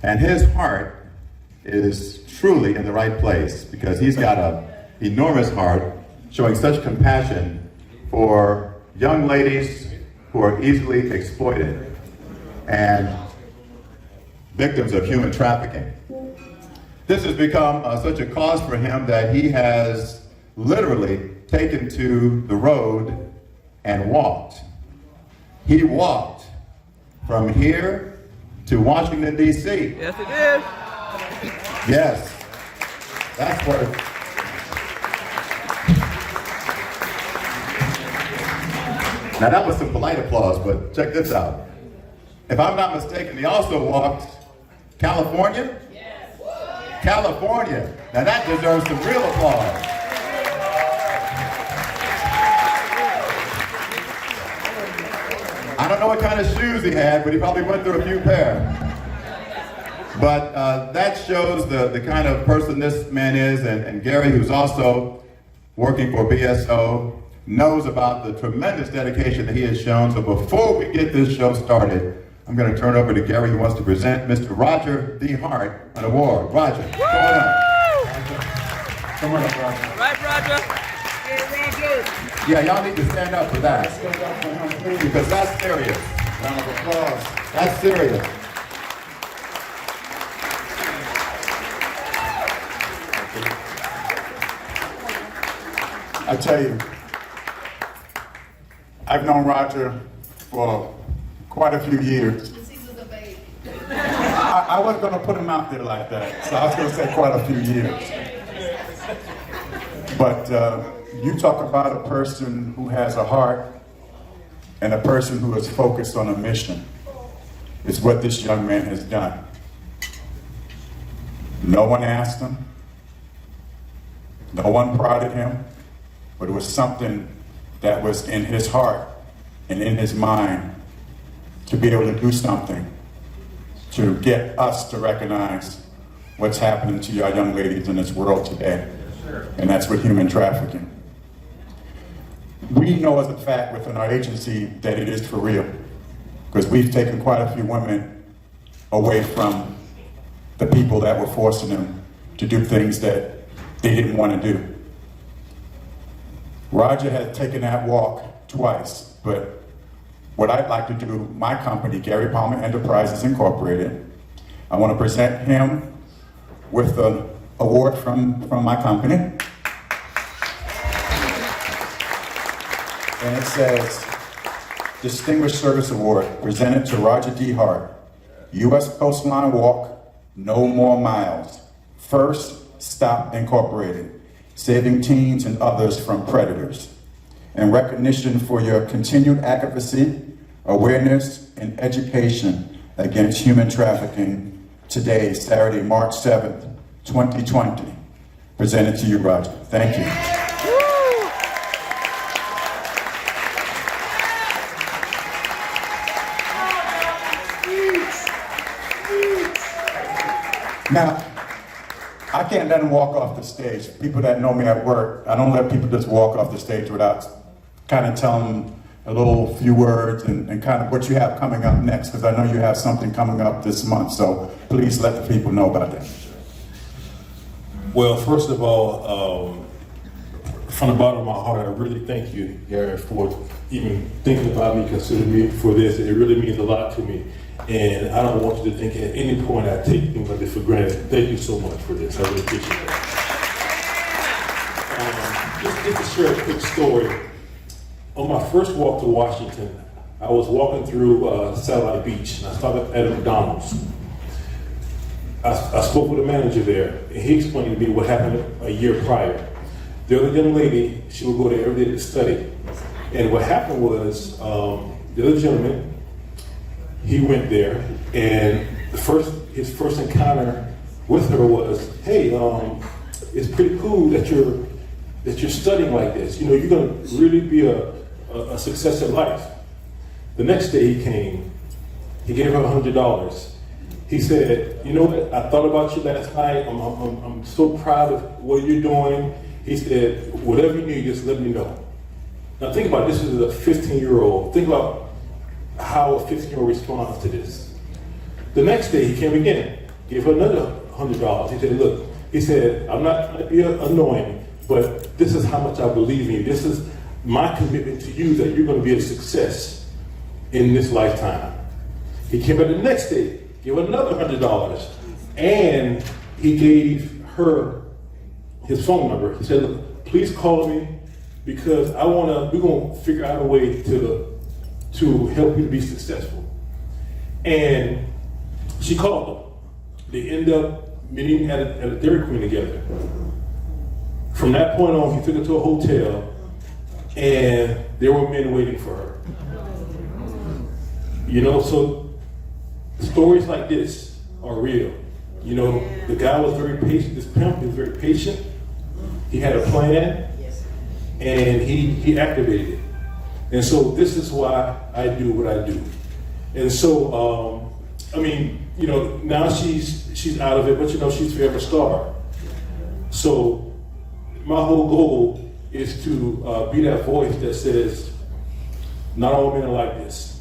And his heart is truly in the right place because he's got an enormous heart showing such compassion for young ladies who are easily exploited and victims of human trafficking. This has become such a cause for him that he has literally taken to the road and walked. He walked from here to Washington, D.C. Yes, it is. Yes, that's what. Now that was some polite applause, but check this out. If I'm not mistaken, he also walked California? Yes. California. Now that deserves some real applause. I don't know what kind of shoes he had, but he probably went through a few pair. But that shows the kind of person this man is, and Gary, who's also working for BSO, knows about the tremendous dedication that he has shown. So before we get this show started, I'm going to turn over to Gary, who wants to present Mr. Roger D. Hart an award. Roger, come on up. Come on up, Roger. Right, Roger. Yeah, y'all need to stand up for that. Because that's serious. Round of applause. That's serious. I tell you, I've known Roger for quite a few years. I wasn't going to put him out there like that, so I was going to say quite a few years. But you talk about a person who has a heart and a person who is focused on a mission. It's what this young man has done. No one asked him. No one prodded him. But it was something that was in his heart and in his mind to be able to do something to get us to recognize what's happening to our young ladies in this world today. And that's with human trafficking. We know as a fact within our agency that it is for real, because we've taken quite a few women away from the people that were forcing them to do things that they didn't want to do. Roger had taken that walk twice, but what I'd like to do, my company, Gary Palmer Enterprises Incorporated, I want to present him with the award from my company. And it says, Distinguished Service Award, presented to Roger D. Hart, U.S. Coastline Walk, No More Miles. First Stop Incorporated, saving teens and others from predators. In recognition for your continued advocacy, awareness, and education against human trafficking, today, Saturday, March 7th, 2020. Presented to you, Roger. Thank you. Now, I can't let him walk off the stage. People that know me at work, I don't let people just walk off the stage without kind of telling them a little few words and kind of what you have coming up next, because I know you have something coming up this month, so please let the people know about that. Well, first of all, from the bottom of my heart, I really thank you, Gary, for even thinking about me, considering me for this. It really means a lot to me. And I don't want you to think at any point I take things like this for granted. Thank you so much for this. I really appreciate it. Just to share a quick story. On my first walk to Washington, I was walking through Satellite Beach, and I stopped at a McDonald's. I spoke with a manager there, and he explained to me what happened a year prior. The other young lady, she would go there every day to study. And what happened was, the other gentleman, he went there, and his first encounter with her was, hey, it's pretty cool that you're studying like this. You know, you're gonna really be a success in life. The next day he came, he gave her $100. He said, you know what, I thought about you last night. I'm so proud of what you're doing. He said, whatever you need, just let me know. Now think about it, this is a 15-year-old. Think about how a 15-year-old responds to this. The next day he came again. gave her another $100. He said, look, he said, I'm not trying to be annoying, but this is how much I believe in you. This is my commitment to you that you're going to be a success in this lifetime. He came back the next day, gave her another $100, and he gave her his phone number. He said, look, please call me because we're going to figure out a way to help you to be successful. And she called him. They end up meeting at a Dairy Queen together. From that point on, he took her to a hotel, and there were men waiting for her. You know, so stories like this are real. You know, the guy was very patient, this pimp was very patient. He had a plan, and he activated it. And so this is why I do what I do. And so, I mean, you know, now she's out of it, but you know, she's forever star. So my whole goal is to be that voice that says, not all men are like this.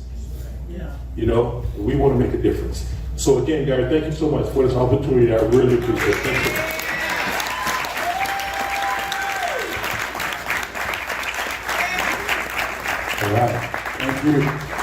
You know, we want to make a difference. So again, Gary, thank you so much for this opportunity. I really appreciate it. Thank you. All right, thank you.